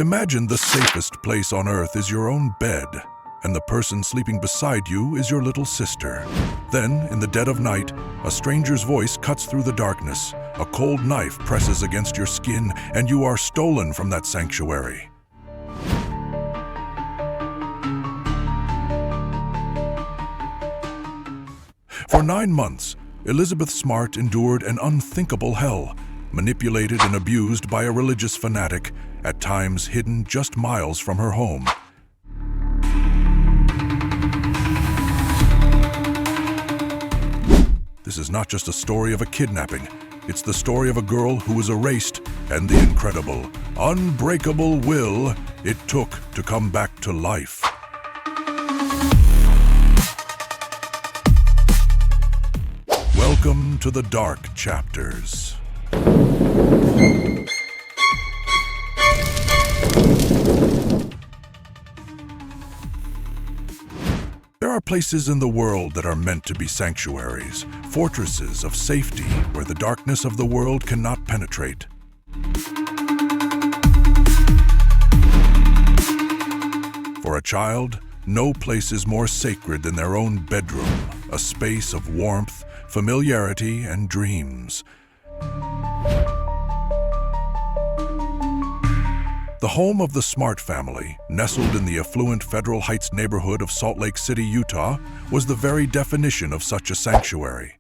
Imagine the safest place on earth is your own bed, and the person sleeping beside you is your little sister. Then, in the dead of night, a stranger's voice cuts through the darkness, a cold knife presses against your skin, and you are stolen from that sanctuary. For 9 months, Elizabeth Smart endured an unthinkable hell, manipulated and abused by a religious fanatic, at times hidden just miles from her home. This is not just a story of a kidnapping. It's the story of a girl who was erased and the incredible, unbreakable will it took to come back to life. Welcome to the dark chapters. There are places in the world that are meant to be sanctuaries, fortresses of safety where the darkness of the world cannot penetrate. For a child, no place is more sacred than their own bedroom, a space of warmth, familiarity, and dreams. The home of the Smart family, nestled in the affluent Federal Heights neighborhood of Salt Lake City, Utah, was the very definition of such a sanctuary.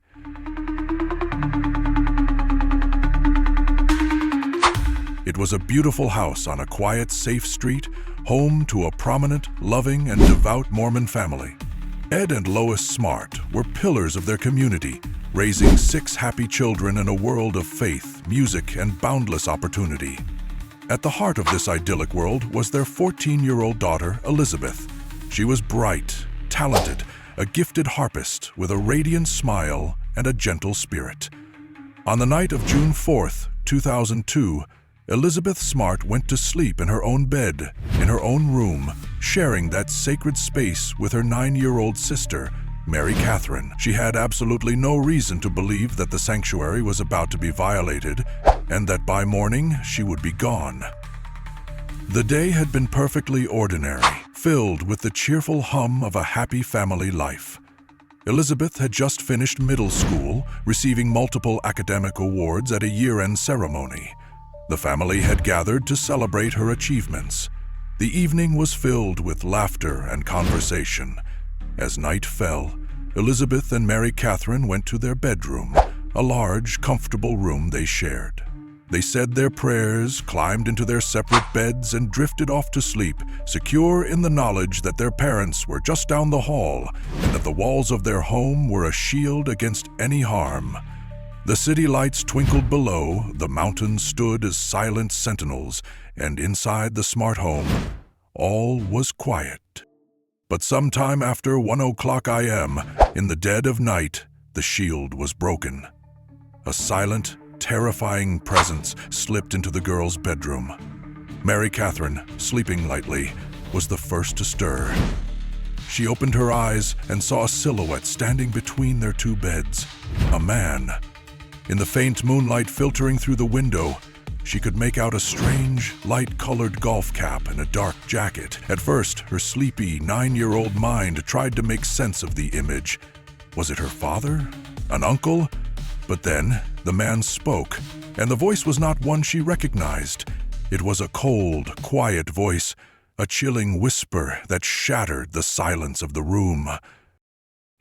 It was a beautiful house on a quiet, safe street, home to a prominent, loving, and devout Mormon family. Ed and Lois Smart were pillars of their community, raising 6 happy children in a world of faith, music, and boundless opportunity. At the heart of this idyllic world was their 14-year-old daughter, Elizabeth. She was bright, talented, a gifted harpist with a radiant smile and a gentle spirit. On the night of June 4th, 2002, Elizabeth Smart went to sleep in her own bed, in her own room, sharing that sacred space with her 9-year-old sister, Mary Catherine. She had absolutely no reason to believe that the sanctuary was about to be violated, and that by morning she would be gone. The day had been perfectly ordinary, filled with the cheerful hum of a happy family life. Elizabeth had just finished middle school, receiving multiple academic awards at a year-end ceremony. The family had gathered to celebrate her achievements. The evening was filled with laughter and conversation. As night fell, Elizabeth and Mary Catherine went to their bedroom, a large, comfortable room they shared. They said their prayers, climbed into their separate beds, and drifted off to sleep, secure in the knowledge that their parents were just down the hall and that the walls of their home were a shield against any harm. The city lights twinkled below, the mountains stood as silent sentinels, and inside the Smart home, all was quiet. But sometime after 1:00 a.m., in the dead of night, the shield was broken. A silent, terrifying presence slipped into the girl's bedroom. Mary Catherine, sleeping lightly, was the first to stir. She opened her eyes and saw a silhouette standing between their 2 beds, a man. In the faint moonlight filtering through the window, she could make out a strange, light-colored golf cap and a dark jacket. At first, her sleepy 9-year-old mind tried to make sense of the image. Was it her father? An uncle? But then, the man spoke, and the voice was not one she recognized. It was a cold, quiet voice, a chilling whisper that shattered the silence of the room.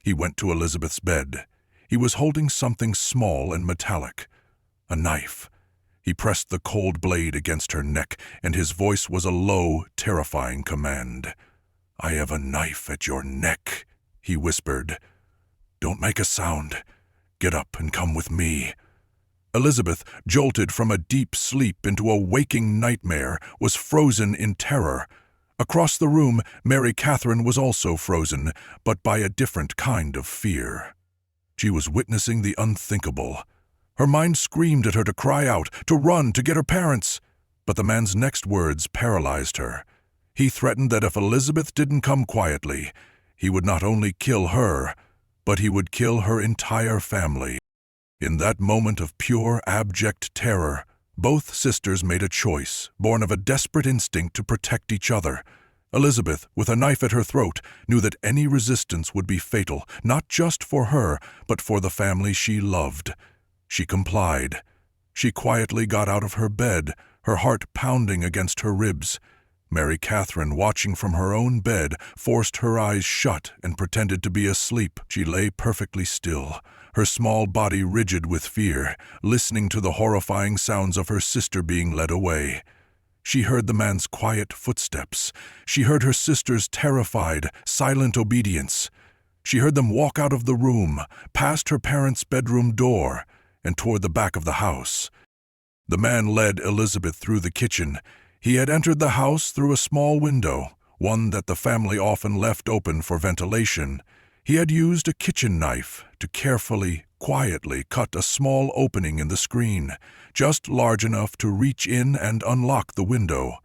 He went to Elizabeth's bed. He was holding something small and metallic, a knife. He pressed the cold blade against her neck, and his voice was a low, terrifying command. "I have a knife at your neck," he whispered. "Don't make a sound. Get up and come with me." Elizabeth, jolted from a deep sleep into a waking nightmare, was frozen in terror. Across the room, Mary Catherine was also frozen, but by a different kind of fear. She was witnessing the unthinkable. Her mind screamed at her to cry out, to run, to get her parents. But the man's next words paralyzed her. He threatened that if Elizabeth didn't come quietly, he would not only kill her, but he would kill her entire family. In that moment of pure, abject terror, Both sisters made a choice, born of a desperate instinct to protect each other. Elizabeth, with a knife at her throat, knew that any resistance would be fatal, not just for her, but for the family she loved. She complied. She quietly got out of her bed, her heart pounding against her ribs. Mary Catherine, watching from her own bed, forced her eyes shut and pretended to be asleep. She lay perfectly still, her small body rigid with fear, listening to the horrifying sounds of her sister being led away. She heard the man's quiet footsteps. She heard her sister's terrified, silent obedience. She heard them walk out of the room, past her parents' bedroom door, and toward the back of the house. The man led Elizabeth through the kitchen. He had entered the house through a small window, one that the family often left open for ventilation. He had used a kitchen knife to carefully, quietly cut a small opening in the screen, just large enough to reach in and unlock the window.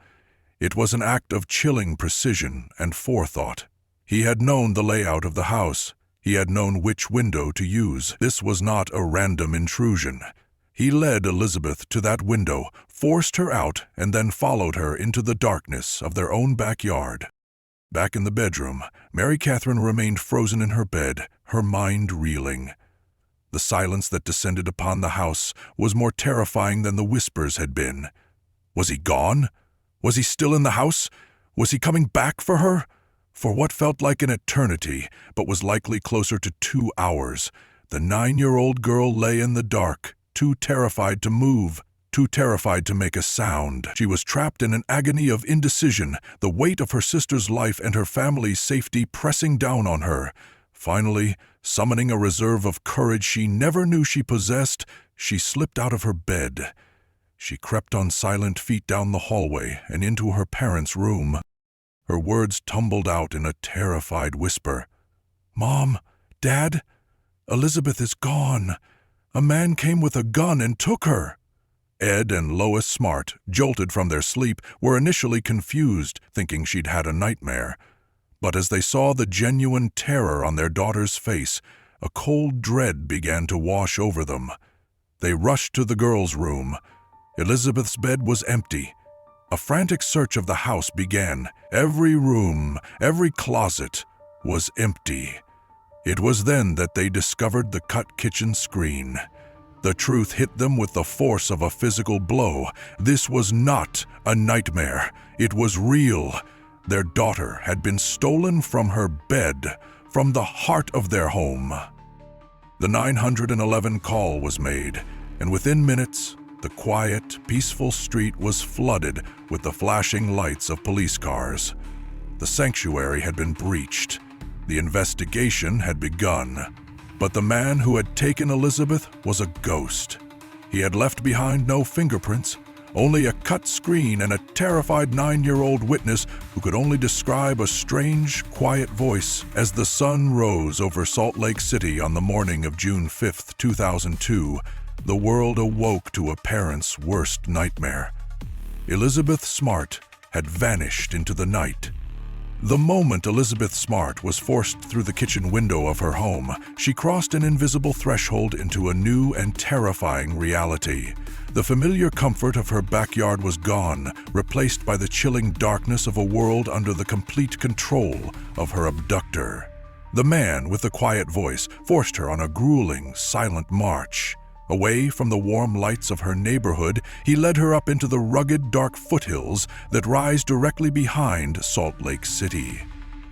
It was an act of chilling precision and forethought. He had known the layout of the house. He had known which window to use. This was not a random intrusion. He led Elizabeth to that window, forced her out, and then followed her into the darkness of their own backyard. Back in the bedroom, Mary Catherine remained frozen in her bed, her mind reeling. The silence that descended upon the house was more terrifying than the whispers had been. Was he gone? Was he still in the house? Was he coming back for her? For what felt like an eternity, but was likely closer to 2 hours, the 9-year-old girl lay in the dark, too terrified to move, too terrified to make a sound. She was trapped in an agony of indecision, the weight of her sister's life and her family's safety pressing down on her. Finally, summoning a reserve of courage she never knew she possessed, she slipped out of her bed. She crept on silent feet down the hallway and into her parents' room. Her words tumbled out in a terrified whisper. "Mom, Dad, Elizabeth is gone. A man came with a gun and took her." Ed and Lois Smart, jolted from their sleep, were initially confused, thinking she'd had a nightmare. But as they saw the genuine terror on their daughter's face, a cold dread began to wash over them. They rushed to the girls' room. Elizabeth's bed was empty. A frantic search of the house began. Every room, every closet was empty. It was then that they discovered the cut kitchen screen. The truth hit them with the force of a physical blow. This was not a nightmare. It was real. Their daughter had been stolen from her bed, from the heart of their home. The 911 call was made, and within minutes, the quiet, peaceful street was flooded with the flashing lights of police cars. The sanctuary had been breached. The investigation had begun. But the man who had taken Elizabeth was a ghost. He had left behind no fingerprints, only a cut screen and a terrified 9-year-old witness who could only describe a strange, quiet voice. As the sun rose over Salt Lake City on the morning of June 5, 2002, the world awoke to a parent's worst nightmare. Elizabeth Smart had vanished into the night. The moment Elizabeth Smart was forced through the kitchen window of her home, she crossed an invisible threshold into a new and terrifying reality. The familiar comfort of her backyard was gone, replaced by the chilling darkness of a world under the complete control of her abductor. The man with the quiet voice forced her on a grueling, silent march. Away from the warm lights of her neighborhood, he led her up into the rugged, dark foothills that rise directly behind Salt Lake City.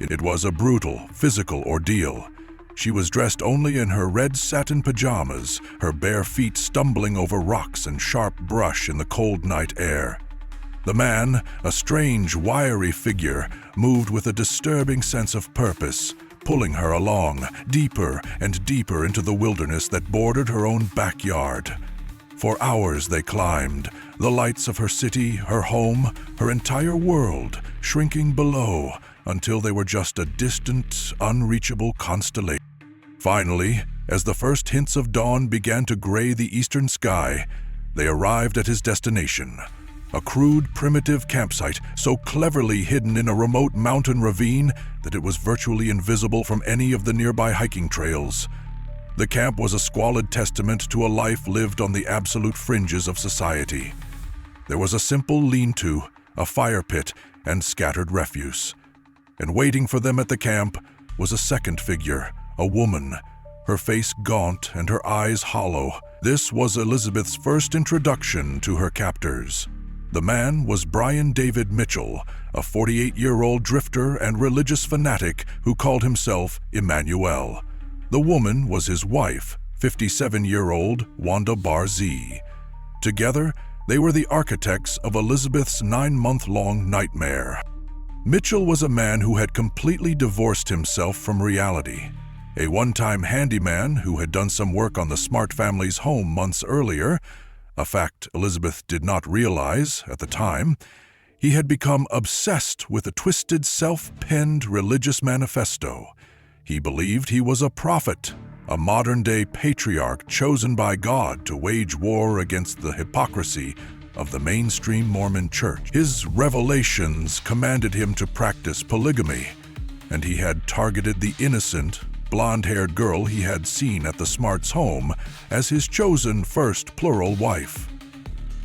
It was a brutal, physical ordeal. She was dressed only in her red satin pajamas, her bare feet stumbling over rocks and sharp brush in the cold night air. The man, a strange, wiry figure, moved with a disturbing sense of purpose, pulling her along, deeper and deeper into the wilderness that bordered her own backyard. For hours they climbed, the lights of her city, her home, her entire world, shrinking below until they were just a distant, unreachable constellation. Finally, as the first hints of dawn began to gray the eastern sky, they arrived at his destination. A crude, primitive campsite so cleverly hidden in a remote mountain ravine that it was virtually invisible from any of the nearby hiking trails. The camp was a squalid testament to a life lived on the absolute fringes of society. There was a simple lean-to, a fire pit, and scattered refuse. And waiting for them at the camp was a second figure, a woman, her face gaunt and her eyes hollow. This was Elizabeth's first introduction to her captors. The man was Brian David Mitchell, a 48-year-old drifter and religious fanatic who called himself Emmanuel. The woman was his wife, 57-year-old Wanda Barzee. Together, they were the architects of Elizabeth's 9-month-long nightmare. Mitchell was a man who had completely divorced himself from reality. A one-time handyman who had done some work on the Smart family's home months earlier, a fact Elizabeth did not realize at the time, he had become obsessed with a twisted, self-penned religious manifesto. He believed he was a prophet, a modern-day patriarch chosen by God to wage war against the hypocrisy of the mainstream Mormon church. His revelations commanded him to practice polygamy, and he had targeted the innocent, blonde-haired girl he had seen at the Smarts' home as his chosen first plural wife.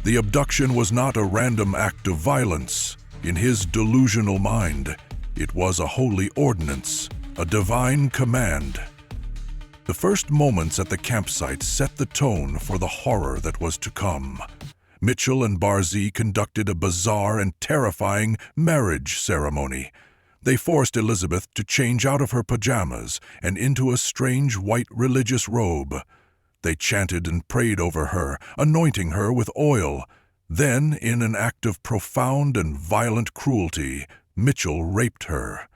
The abduction was not a random act of violence. In his delusional mind, it was a holy ordinance, a divine command. The first moments at the campsite set the tone for the horror that was to come. Mitchell and Barzee conducted a bizarre and terrifying marriage ceremony. They forced Elizabeth to change out of her pajamas and into a strange white religious robe. They chanted and prayed over her, anointing her with oil. Then, in an act of profound and violent cruelty, Mitchell raped her.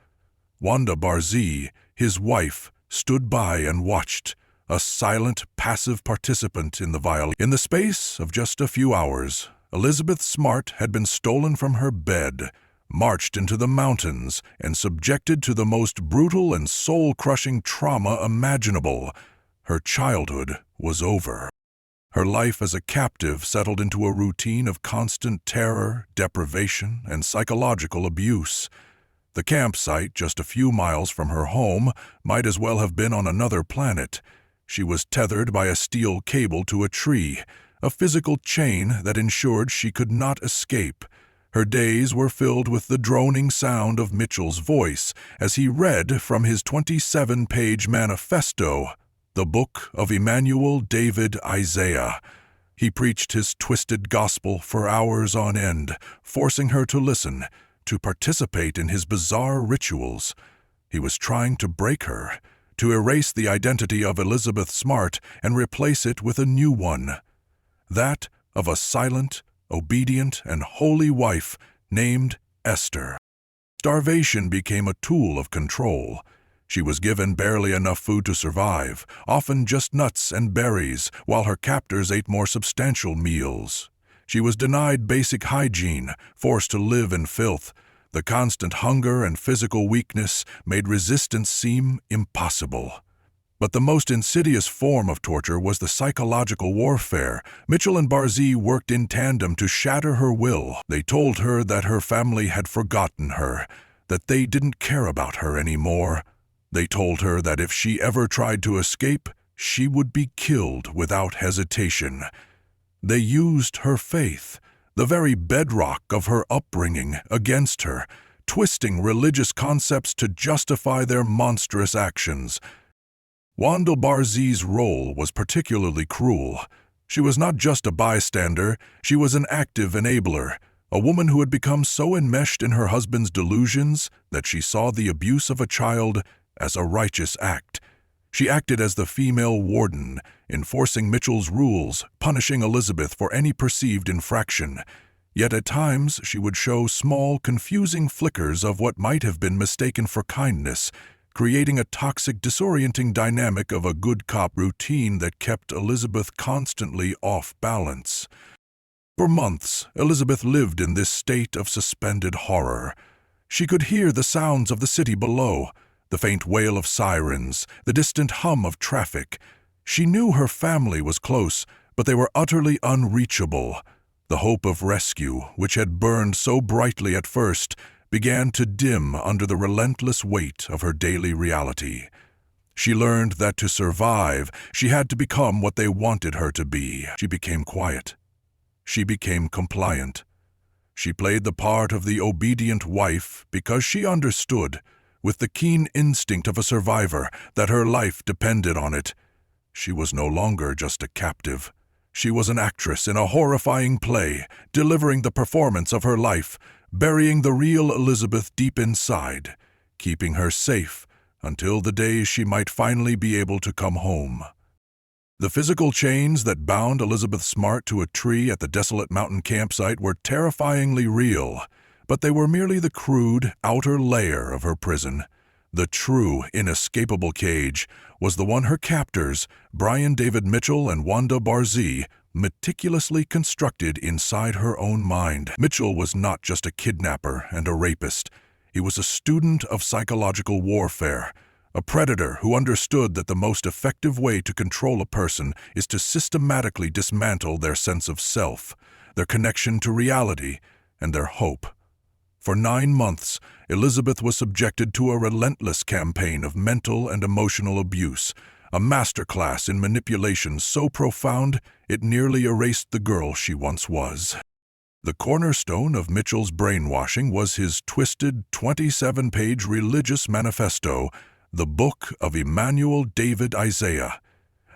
Wanda Barzee, his wife, stood by and watched, a silent, passive participant in the violence. In the space of just a few hours, Elizabeth Smart had been stolen from her bed, marched into the mountains, and subjected to the most brutal and soul-crushing trauma imaginable. Her childhood was over. Her life as a captive settled into a routine of constant terror, deprivation, and psychological abuse. The campsite, just a few miles from her home, might as well have been on another planet. She was tethered by a steel cable to a tree, a physical chain that ensured she could not escape. Her days were filled with the droning sound of Mitchell's voice as he read from his 27-page manifesto, the Book of Emmanuel David Isaiah. He preached his twisted gospel for hours on end, forcing her to listen, to participate in his bizarre rituals. He was trying to break her, to erase the identity of Elizabeth Smart and replace it with a new one, that of a silent, obedient, and holy wife named Esther. Starvation became a tool of control. She was given barely enough food to survive, often just nuts and berries, while her captors ate more substantial meals. She was denied basic hygiene, forced to live in filth. The constant hunger and physical weakness made resistance seem impossible. But the most insidious form of torture was the psychological warfare. Mitchell and Barzee worked in tandem to shatter her will. They told her that her family had forgotten her, that they didn't care about her anymore. They told her that if she ever tried to escape, she would be killed without hesitation. They used her faith, the very bedrock of her upbringing, against her, twisting religious concepts to justify their monstrous actions. Wanda Barzee's role was particularly cruel. She was not just a bystander, she was an active enabler, a woman who had become so enmeshed in her husband's delusions that she saw the abuse of a child as a righteous act. She acted as the female warden, enforcing Mitchell's rules, punishing Elizabeth for any perceived infraction. Yet at times she would show small, confusing flickers of what might have been mistaken for kindness, creating a toxic, disorienting dynamic of a good cop routine that kept Elizabeth constantly off balance. For months, Elizabeth lived in this state of suspended horror. She could hear the sounds of the city below, the faint wail of sirens, the distant hum of traffic. She knew her family was close, but they were utterly unreachable. The hope of rescue, which had burned so brightly at first, began to dim under the relentless weight of her daily reality. She learned that to survive, she had to become what they wanted her to be. She became quiet. she became compliant. She played the part of the obedient wife because she understood, with the keen instinct of a survivor, that her life depended on it. She was no longer just a captive. She was an actress in a horrifying play, delivering the performance of her life, burying the real Elizabeth deep inside, keeping her safe until the day she might finally be able to come home. The physical chains that bound Elizabeth Smart to a tree at the desolate mountain campsite were terrifyingly real, but they were merely the crude, outer layer of her prison. The true, inescapable cage was the one her captors, Brian David Mitchell and Wanda Barzee, meticulously constructed inside her own mind. Mitchell was not just a kidnapper and a rapist. He was a student of psychological warfare, a predator who understood that the most effective way to control a person is to systematically dismantle their sense of self, their connection to reality, and their hope. For 9 months, Elizabeth was subjected to a relentless campaign of mental and emotional abuse, a masterclass in manipulation so profound it nearly erased the girl she once was. The cornerstone of Mitchell's brainwashing was his twisted 27-page religious manifesto, the Book of Emmanuel David Isaiah.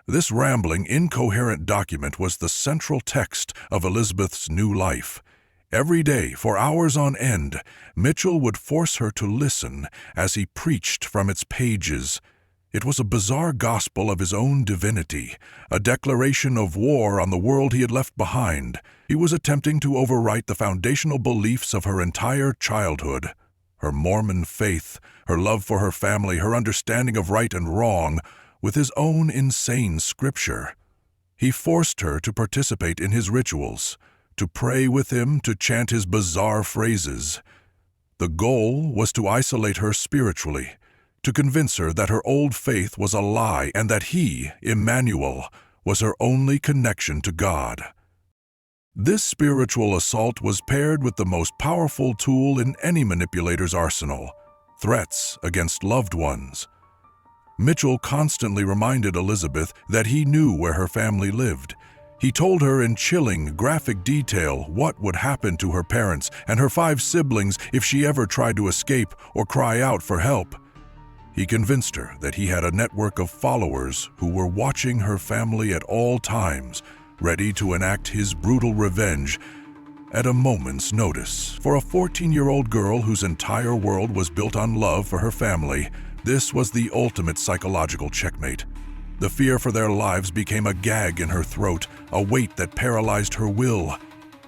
This rambling, incoherent document was the central text of Elizabeth's new life. Every day, for hours on end, Mitchell would force her to listen as he preached from its pages. It was a bizarre gospel of his own divinity, a declaration of war on the world he had left behind. He was attempting to overwrite the foundational beliefs of her entire childhood. Her Mormon faith, her love for her family, her understanding of right and wrong, with his own insane scripture. He forced her to participate in his rituals, to pray with him, to chant his bizarre phrases. The goal was to isolate her spiritually, to convince her that her old faith was a lie and that he, Emmanuel, was her only connection to God. This spiritual assault was paired with the most powerful tool in any manipulator's arsenal: threats against loved ones. Mitchell constantly reminded Elizabeth that he knew where her family lived. He told her in chilling, graphic detail what would happen to her parents and her 5 siblings if she ever tried to escape or cry out for help. He convinced her that he had a network of followers who were watching her family at all times, ready to enact his brutal revenge at a moment's notice. For a 14-year-old girl whose entire world was built on love for her family, this was the ultimate psychological checkmate. The fear for their lives became a gag in her throat, a weight that paralyzed her will.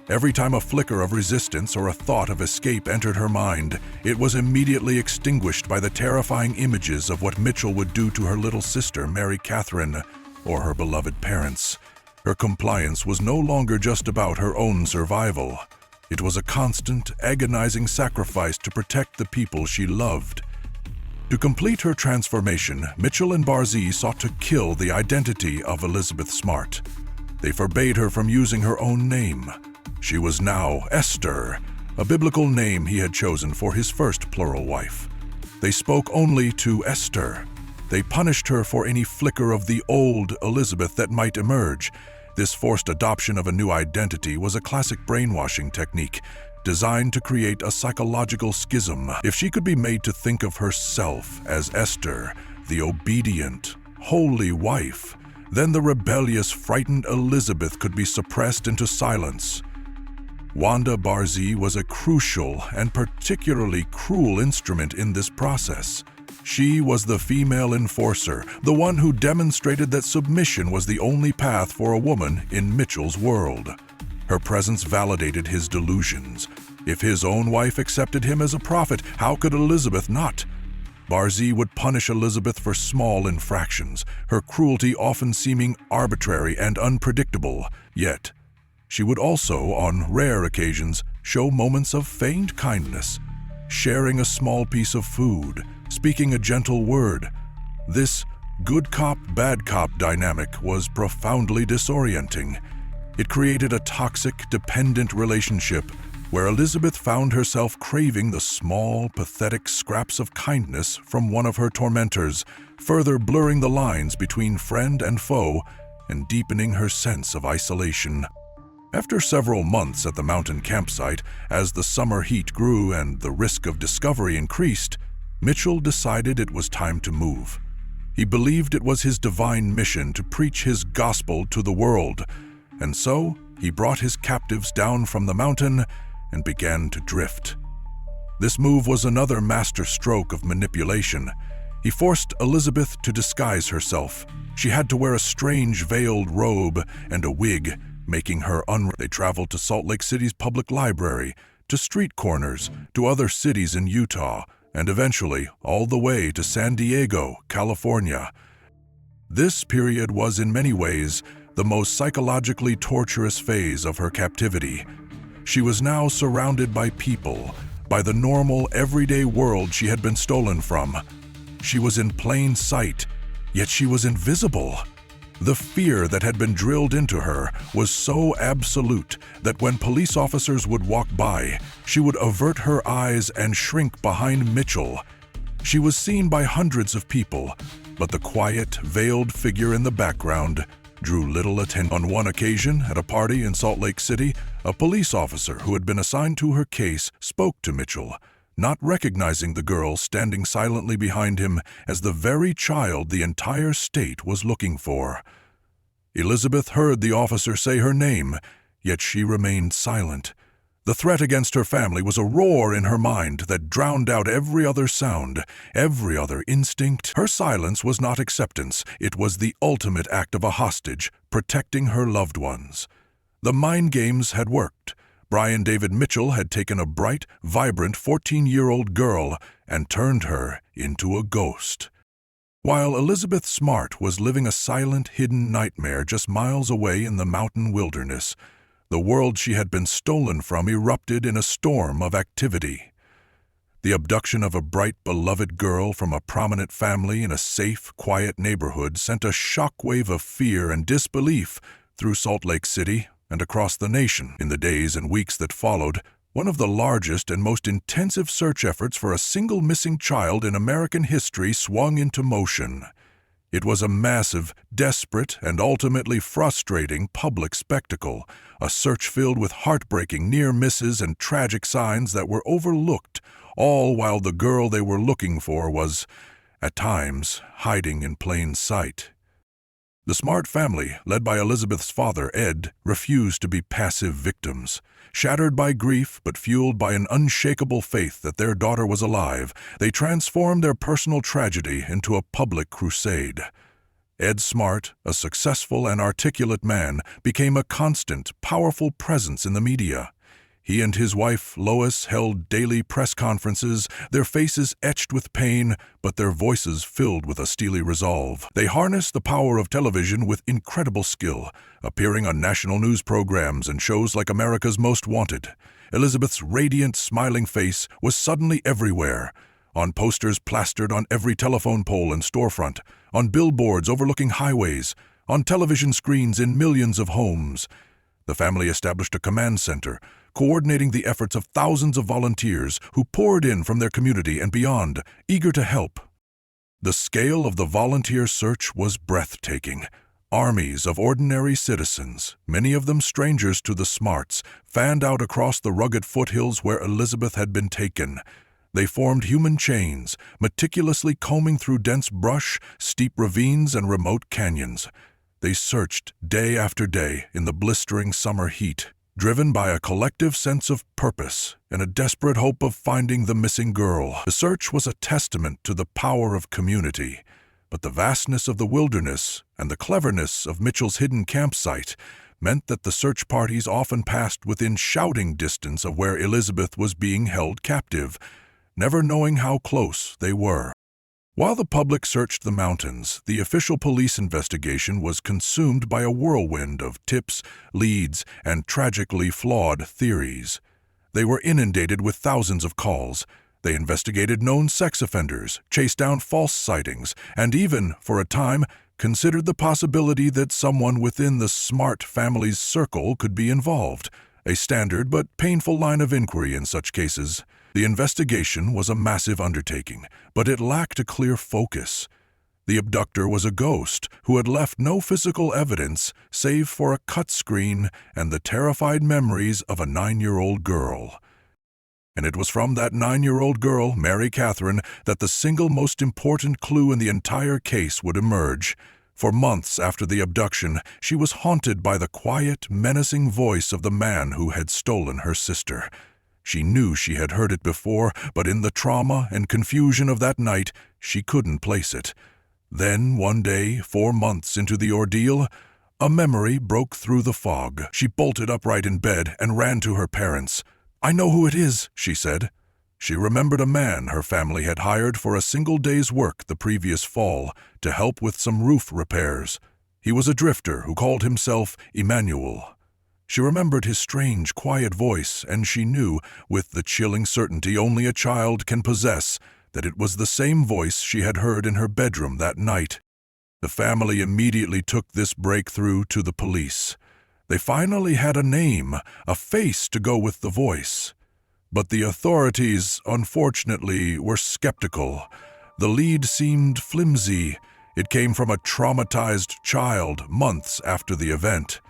Every time a flicker of resistance or a thought of escape entered her mind, it was immediately extinguished by the terrifying images of what Mitchell would do to her little sister, Mary Catherine, or her beloved parents. Her compliance was no longer just about her own survival. It was a constant, agonizing sacrifice to protect the people she loved. To complete her transformation, Mitchell and Barzee sought to kill the identity of Elizabeth Smart. They forbade her from using her own name. She was now Esther, a biblical name he had chosen for his first plural wife. They spoke only to Esther. They punished her for any flicker of the old Elizabeth that might emerge. This forced adoption of a new identity was a classic brainwashing technique, designed to create a psychological schism. If she could be made to think of herself as Esther, the obedient, holy wife, then the rebellious, frightened Elizabeth could be suppressed into silence. Wanda Barzee was a crucial and particularly cruel instrument in this process. She was the female enforcer, the one who demonstrated that submission was the only path for a woman in Mitchell's world. Her presence validated his delusions. If his own wife accepted him as a prophet, how could Elizabeth not? Barzee would punish Elizabeth for small infractions, her cruelty often seeming arbitrary and unpredictable. Yet, she would also, on rare occasions, show moments of feigned kindness, sharing a small piece of food, speaking a gentle word. This good cop, bad cop dynamic was profoundly disorienting. It created a toxic, dependent relationship where Elizabeth found herself craving the small, pathetic scraps of kindness from one of her tormentors, further blurring the lines between friend and foe and deepening her sense of isolation. After several months at the mountain campsite, as the summer heat grew and the risk of discovery increased, Mitchell decided it was time to move. He believed it was his divine mission to preach his gospel to the world, and so he brought his captives down from the mountain and began to drift. This move was another master stroke of manipulation. He forced Elizabeth to disguise herself. She had to wear a strange veiled robe and a wig, making her They traveled to Salt Lake City's public library, to street corners, to other cities in Utah, and eventually all the way to San Diego, California. This period was in many ways the most psychologically torturous phase of her captivity. She was now surrounded by people, by the normal, everyday world she had been stolen from. She was in plain sight, yet she was invisible. The fear that had been drilled into her was so absolute that when police officers would walk by, she would avert her eyes and shrink behind Mitchell. She was seen by hundreds of people, but the quiet, veiled figure in the background drew little attention. On one occasion, at a party in Salt Lake City, a police officer who had been assigned to her case spoke to Mitchell, not recognizing the girl standing silently behind him as the very child the entire state was looking for. Elizabeth heard the officer say her name, yet she remained silent. The threat against her family was a roar in her mind that drowned out every other sound, every other instinct. Her silence was not acceptance, it was the ultimate act of a hostage, protecting her loved ones. The mind games had worked. Brian David Mitchell had taken a bright, vibrant 14-year-old girl and turned her into a ghost. While Elizabeth Smart was living a silent, hidden nightmare just miles away in the mountain wilderness, the world she had been stolen from erupted in a storm of activity. The abduction of a bright, beloved girl from a prominent family in a safe, quiet neighborhood sent a shockwave of fear and disbelief through Salt Lake City and across the nation. In the days and weeks that followed, one of the largest and most intensive search efforts for a single missing child in American history swung into motion. It was a massive, desperate, and ultimately frustrating public spectacle, a search filled with heartbreaking near misses and tragic signs that were overlooked, all while the girl they were looking for was, at times, hiding in plain sight. The Smart family, led by Elizabeth's father, Ed, refused to be passive victims. Shattered by grief but fueled by an unshakable faith that their daughter was alive, they transformed their personal tragedy into a public crusade. Ed Smart, a successful and articulate man, became a constant, powerful presence in the media. He and his wife, Lois, held daily press conferences, their faces etched with pain, but their voices filled with a steely resolve. They harnessed the power of television with incredible skill, appearing on national news programs and shows like America's Most Wanted. Elizabeth's radiant, smiling face was suddenly everywhere, on posters plastered on every telephone pole and storefront, on billboards overlooking highways, on television screens in millions of homes. The family established a command center, coordinating the efforts of thousands of volunteers who poured in from their community and beyond, eager to help. The scale of the volunteer search was breathtaking. Armies of ordinary citizens, many of them strangers to the Smarts, fanned out across the rugged foothills where Elizabeth had been taken. They formed human chains, meticulously combing through dense brush, steep ravines, and remote canyons. They searched day after day in the blistering summer heat, driven by a collective sense of purpose and a desperate hope of finding the missing girl. The search was a testament to the power of community, but the vastness of the wilderness and the cleverness of Mitchell's hidden campsite meant that the search parties often passed within shouting distance of where Elizabeth was being held captive, never knowing how close they were. While the public searched the mountains, the official police investigation was consumed by a whirlwind of tips, leads, and tragically flawed theories. They were inundated with thousands of calls. They investigated known sex offenders, chased down false sightings, and even, for a time, considered the possibility that someone within the Smart family's circle could be involved, a standard but painful line of inquiry in such cases. The investigation was a massive undertaking, but it lacked a clear focus. The abductor was a ghost who had left no physical evidence save for a cut screen and the terrified memories of a 9-year-old girl. And it was from that 9-year-old girl, Mary Catherine, that the single most important clue in the entire case would emerge. For months after the abduction, she was haunted by the quiet, menacing voice of the man who had stolen her sister. She knew she had heard it before, but in the trauma and confusion of that night, she couldn't place it. Then, one day, 4 months into the ordeal, a memory broke through the fog. She bolted upright in bed and ran to her parents. "I know who it is," she said. She remembered a man her family had hired for a single day's work the previous fall to help with some roof repairs. He was a drifter who called himself Emmanuel. She remembered his strange, quiet voice, and she knew, with the chilling certainty only a child can possess, that it was the same voice she had heard in her bedroom that night. The family immediately took this breakthrough to the police. They finally had a name, a face to go with the voice. But the authorities, unfortunately, were skeptical. The lead seemed flimsy. It came from a traumatized child months after the event.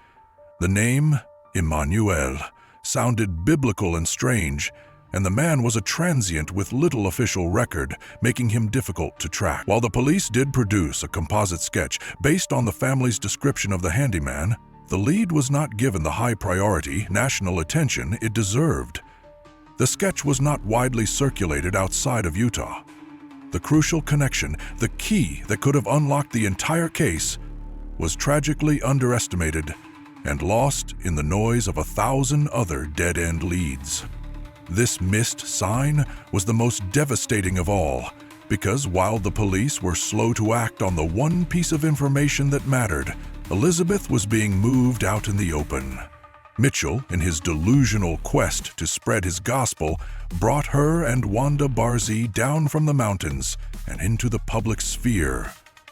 The name, Emmanuel, sounded biblical and strange, and the man was a transient with little official record, making him difficult to track. While the police did produce a composite sketch based on the family's description of the handyman, the lead was not given the high priority, national attention it deserved. The sketch was not widely circulated outside of Utah. The crucial connection, the key that could have unlocked the entire case, was tragically underestimated and lost in the noise of 1,000 other dead-end leads. This missed sign was the most devastating of all, because while the police were slow to act on the one piece of information that mattered, Elizabeth was being moved out in the open. Mitchell, in his delusional quest to spread his gospel, brought her and Wanda Barzee down from the mountains and into the public sphere,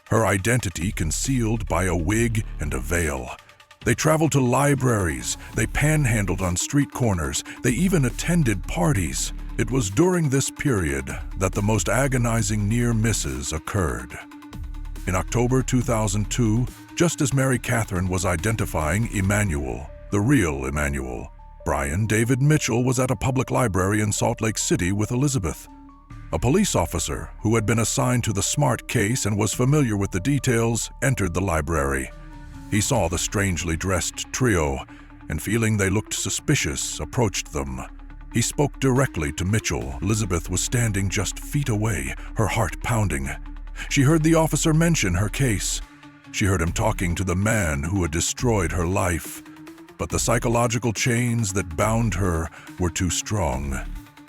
her identity concealed by a wig and a veil. They traveled to libraries, they panhandled on street corners, they even attended parties. It was during this period that the most agonizing near misses occurred. In October 2002, just as Mary Catherine was identifying Emmanuel, the real Emmanuel, Brian David Mitchell was at a public library in Salt Lake City with Elizabeth. A police officer who had been assigned to the Smart case and was familiar with the details entered the library. He saw the strangely dressed trio and, feeling they looked suspicious, approached them. He spoke directly to Mitchell. Elizabeth was standing just feet away, her heart pounding. She heard the officer mention her case. She heard him talking to the man who had destroyed her life. But the psychological chains that bound her were too strong.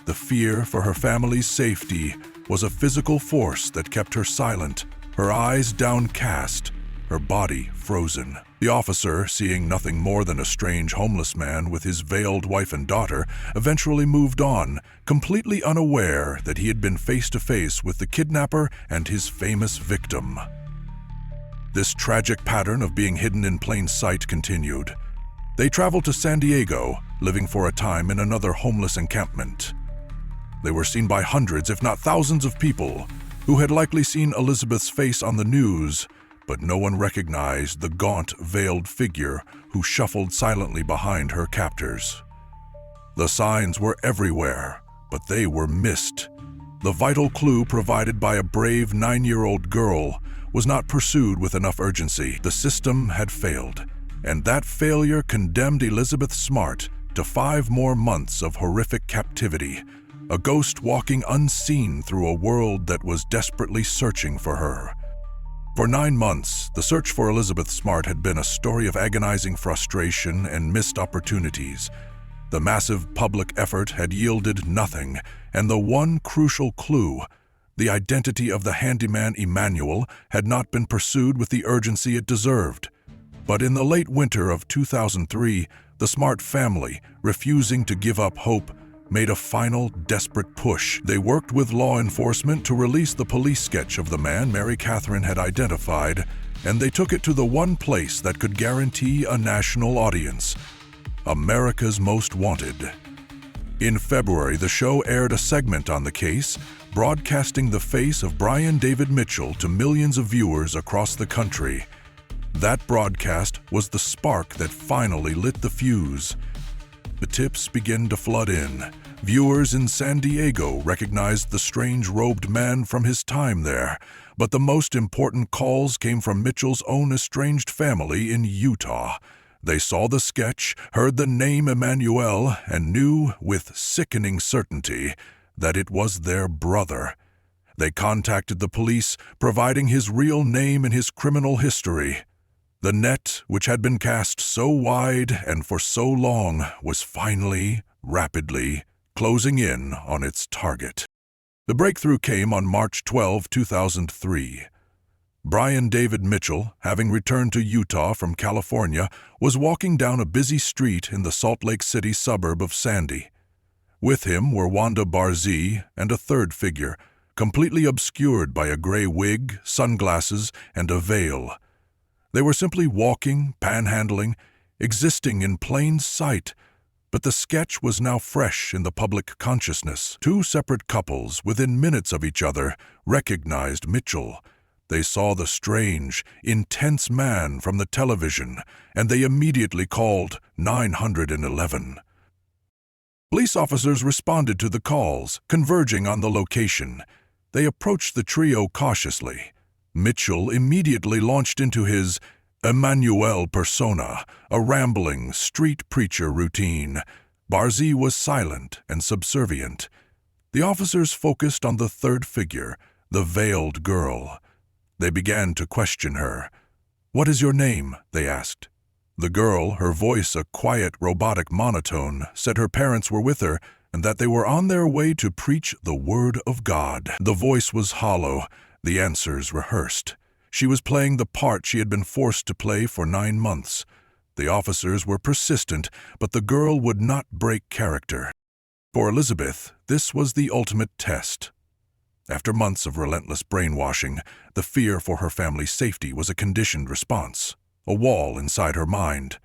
The fear for her family's safety was a physical force that kept her silent, her eyes downcast, her body frozen. The officer, seeing nothing more than a strange homeless man with his veiled wife and daughter, eventually moved on, completely unaware that he had been face to face with the kidnapper and his famous victim. This tragic pattern of being hidden in plain sight continued. They traveled to San Diego, living for a time in another homeless encampment. They were seen by hundreds, if not thousands of people, who had likely seen Elizabeth's face on the news, but no one recognized the gaunt, veiled figure who shuffled silently behind her captors. The signs were everywhere, but they were missed. The vital clue provided by a brave 9-year-old girl was not pursued with enough urgency. The system had failed, and that failure condemned Elizabeth Smart to 5 more months of horrific captivity, a ghost walking unseen through a world that was desperately searching for her. For 9 months, the search for Elizabeth Smart had been a story of agonizing frustration and missed opportunities. The massive public effort had yielded nothing, and the one crucial clue, the identity of the handyman Emmanuel, had not been pursued with the urgency it deserved. But in the late winter of 2003, the Smart family, refusing to give up hope, made a final, desperate push. They worked with law enforcement to release the police sketch of the man Mary Catherine had identified, and they took it to the one place that could guarantee a national audience: America's Most Wanted. In February, the show aired a segment on the case, broadcasting the face of Brian David Mitchell to millions of viewers across the country. That broadcast was the spark that finally lit the fuse. The tips began to flood in. Viewers in San Diego recognized the strange robed man from his time there, but the most important calls came from Mitchell's own estranged family in Utah. They saw the sketch, heard the name Emmanuel, and knew with sickening certainty that it was their brother. They contacted the police, providing his real name and his criminal history. The net, which had been cast so wide and for so long, was finally, rapidly, closing in on its target. The breakthrough came on March 12, 2003. Brian David Mitchell, having returned to Utah from California, was walking down a busy street in the Salt Lake City suburb of Sandy. With him were Wanda Barzee and a third figure, completely obscured by a gray wig, sunglasses, and a veil. They were simply walking, panhandling, existing in plain sight, but the sketch was now fresh in the public consciousness. Two separate couples, within minutes of each other, recognized Mitchell. They saw the strange, intense man from the television, and they immediately called 911. Police officers responded to the calls, converging on the location. They approached the trio cautiously. Mitchell immediately launched into his Emmanuel persona, a rambling, street preacher routine. Barzee was silent and subservient. The officers focused on the third figure, the veiled girl. They began to question her. "What is your name?" they asked. The girl, her voice a quiet, robotic monotone, said her parents were with her and that they were on their way to preach the word of God. The voice was hollow, the answers rehearsed. She was playing the part she had been forced to play for 9 months. The officers were persistent, but the girl would not break character. For Elizabeth, this was the ultimate test. After months of relentless brainwashing, the fear for her family's safety was a conditioned response, a wall inside her mind.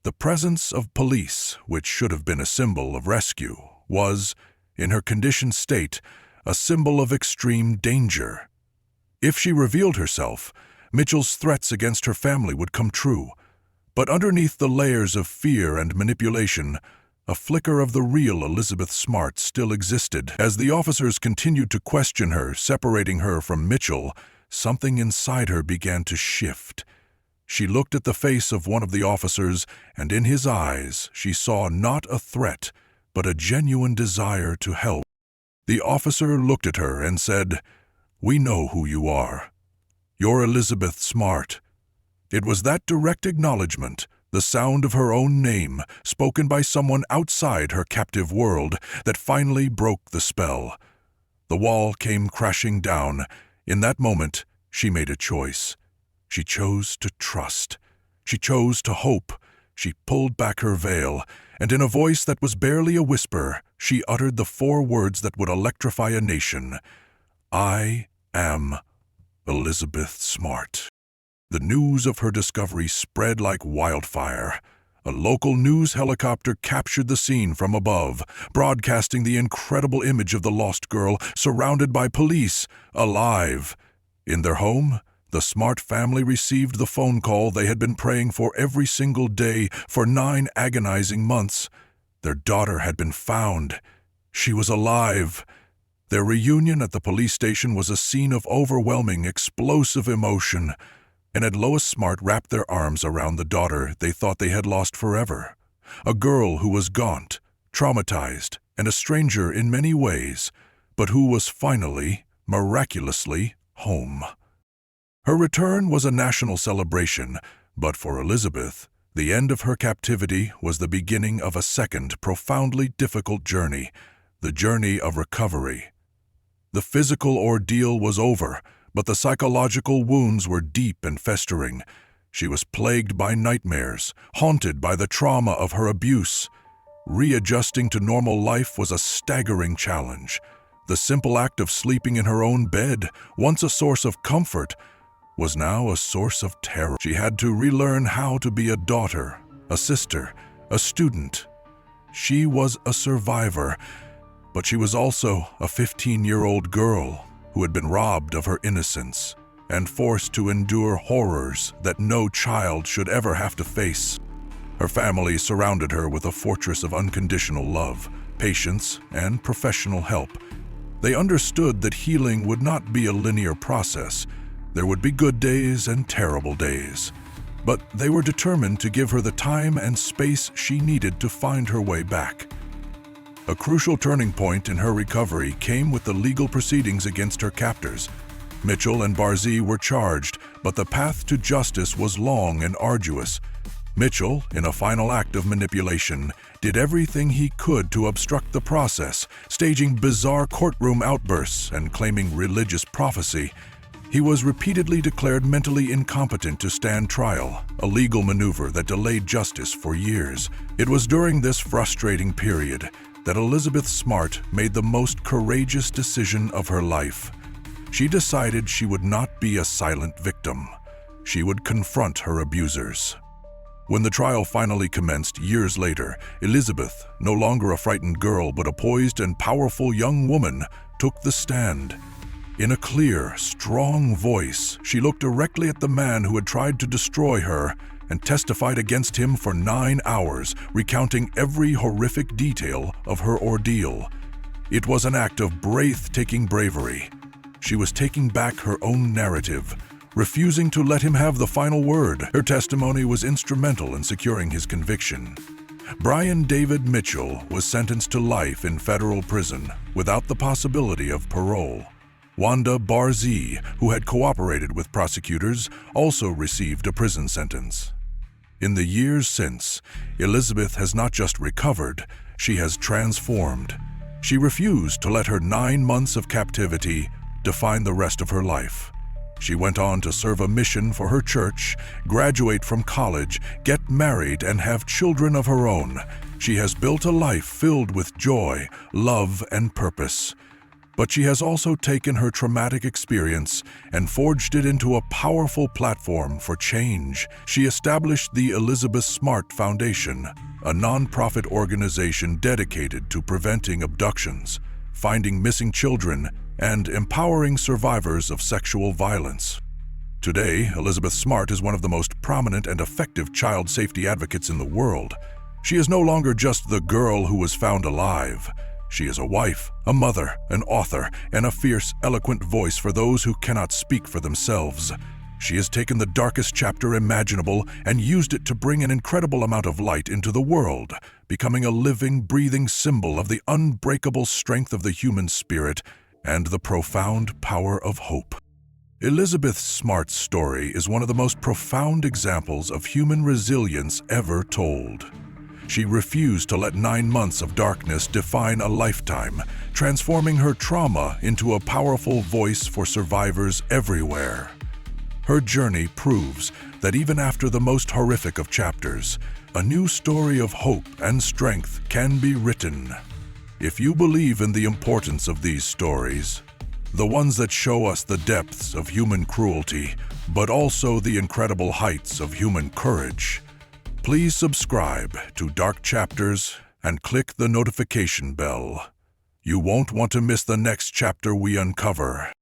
The presence of police, which should have been a symbol of rescue, was, in her conditioned state, a symbol of extreme danger. If she revealed herself, Mitchell's threats against her family would come true. But underneath the layers of fear and manipulation, a flicker of the real Elizabeth Smart still existed. As the officers continued to question her, separating her from Mitchell, something inside her began to shift. She looked at the face of one of the officers, and in his eyes she saw not a threat, but a genuine desire to help. The officer looked at her and said, "We know who you are. You're Elizabeth Smart." It was that direct acknowledgement, the sound of her own name, spoken by someone outside her captive world, that finally broke the spell. The wall came crashing down. In that moment, she made a choice. She chose to trust. She chose to hope. She pulled back her veil, and in a voice that was barely a whisper, she uttered the 4 words that would electrify a nation. "I am Elizabeth Smart." The news of her discovery spread like wildfire. A local news helicopter captured the scene from above, broadcasting the incredible image of the lost girl surrounded by police, alive. In their home, the Smart family received the phone call they had been praying for every single day for 9 agonizing months. Their daughter had been found. She was alive. Their reunion at the police station was a scene of overwhelming, explosive emotion. And as Lois Smart wrapped their arms around the daughter they thought they had lost forever, a girl who was gaunt, traumatized, and a stranger in many ways, but who was finally, miraculously, home. Her return was a national celebration, but for Elizabeth, the end of her captivity was the beginning of a second, profoundly difficult journey, the journey of recovery. The physical ordeal was over, but the psychological wounds were deep and festering. She was plagued by nightmares, haunted by the trauma of her abuse. Readjusting to normal life was a staggering challenge. The simple act of sleeping in her own bed, once a source of comfort, was now a source of terror. She had to relearn how to be a daughter, a sister, a student. She was a survivor, But she was also a 15-year-old girl who had been robbed of her innocence and forced to endure horrors that no child should ever have to face. Her family surrounded her with a fortress of unconditional love, patience, and professional help. They understood that healing would not be a linear process. There would be good days and terrible days. But they were determined to give her the time and space she needed to find her way back. A crucial turning point in her recovery came with the legal proceedings against her captors. Mitchell and Barzee were charged, but the path to justice was long and arduous. Mitchell, in a final act of manipulation, did everything he could to obstruct the process, staging bizarre courtroom outbursts and claiming religious prophecy. He was repeatedly declared mentally incompetent to stand trial, a legal maneuver that delayed justice for years. It was during this frustrating period that Elizabeth Smart made the most courageous decision of her life. She decided she would not be a silent victim. She would confront her abusers. When the trial finally commenced years later, Elizabeth, no longer a frightened girl but a poised and powerful young woman, took the stand. In a clear, strong voice, she looked directly at the man who had tried to destroy her and testified against him for 9 hours, recounting every horrific detail of her ordeal. It was an act of breathtaking bravery. She was taking back her own narrative, refusing to let him have the final word. Her testimony was instrumental in securing his conviction. Brian David Mitchell was sentenced to life in federal prison without the possibility of parole. Wanda Barzee, who had cooperated with prosecutors, also received a prison sentence. In the years since, Elizabeth has not just recovered, she has transformed. She refused to let her 9 months of captivity define the rest of her life. She went on to serve a mission for her church, graduate from college, get married, and have children of her own. She has built a life filled with joy, love, and purpose. But she has also taken her traumatic experience and forged it into a powerful platform for change. She established the Elizabeth Smart Foundation, a nonprofit organization dedicated to preventing abductions, finding missing children, and empowering survivors of sexual violence. Today, Elizabeth Smart is one of the most prominent and effective child safety advocates in the world. She is no longer just the girl who was found alive. She is a wife, a mother, an author, and a fierce, eloquent voice for those who cannot speak for themselves. She has taken the darkest chapter imaginable and used it to bring an incredible amount of light into the world, becoming a living, breathing symbol of the unbreakable strength of the human spirit and the profound power of hope. Elizabeth Smart's story is one of the most profound examples of human resilience ever told. She refused to let 9 months of darkness define a lifetime, transforming her trauma into a powerful voice for survivors everywhere. Her journey proves that even after the most horrific of chapters, a new story of hope and strength can be written. If you believe in the importance of these stories, the ones that show us the depths of human cruelty, but also the incredible heights of human courage, please subscribe to Dark Chapters and click the notification bell. You won't want to miss the next chapter we uncover.